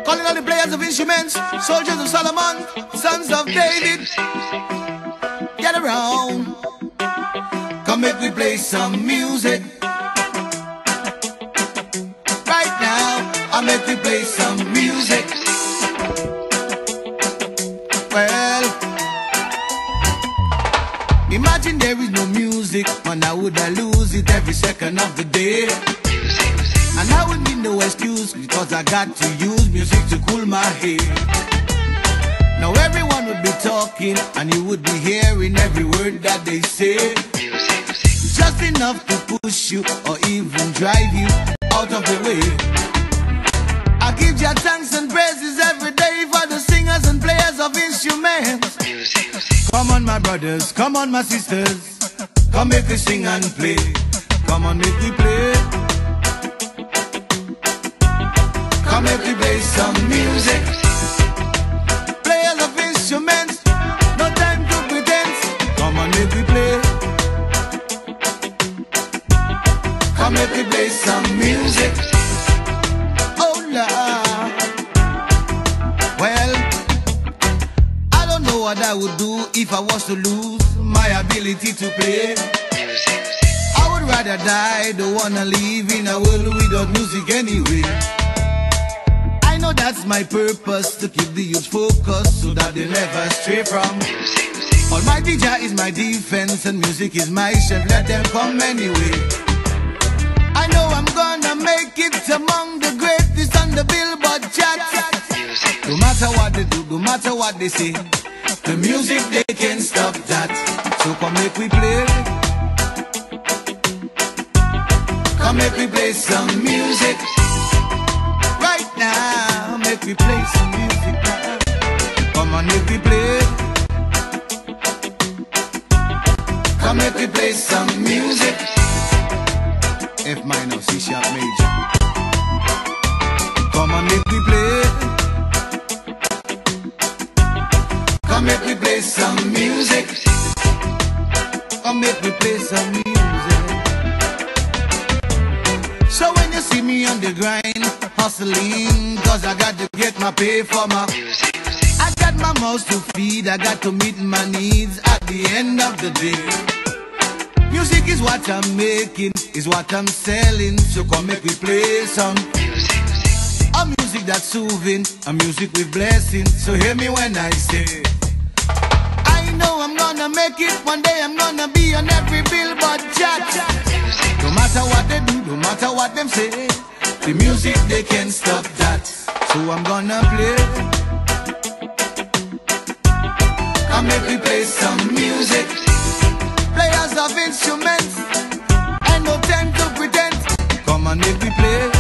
Calling all the players of instruments, soldiers of Solomon, sons of David. Get around, come make we play some music. Right now, I make we play some music. Well, imagine there is no music, man, I would lose it every second of the day. And I would need no excuse, because I got to use music to cool my head. Now everyone would be talking, and you would be hearing every word that they say. Just enough to push you, or even drive you out of the way. I give your thanks and praises every day for the singers and players of instruments. Come on my brothers, come on my sisters, come make we sing and play. Come on make we play. Come make we play some music. Players of instruments, no time to pretend. Come on make we play. Come make we play some music. Oh Lord. Well, I don't know what I would do if I was to lose my ability to play. I would rather die, don't wanna live in a world without music anyway. I know that's my purpose, to keep the youth focused so that they never stray from. Almighty Jah is my defense and music is my strength, let them come anyway. I know I'm gonna make it among the greatest on the Billboard chart. No matter what they do, no matter what they say, the music they can't stop that. So come make we play. Come make we play some music. Right now, make we play some music now. Come on, make we play. Come make we play some music. F minor, C sharp major. Come on, make we play. Come make we play some music. Come make we play some music. So when you see me on the grind, hustling, cause I got to get my pay for my music. I got my mouth to feed, I got to meet my needs at the end of the day. Music is what I'm making, is what I'm selling, so come make we play some music. A music that's soothing, a music with blessings, so hear me when I say, I know I'm gonna make it, one day I'm gonna be on every Billboard chart. No matter what they do, no matter what them say, the music they can't stop that. So I'm gonna play. Come make we play some music. Players of instruments, and no time to pretend. Come on make we play.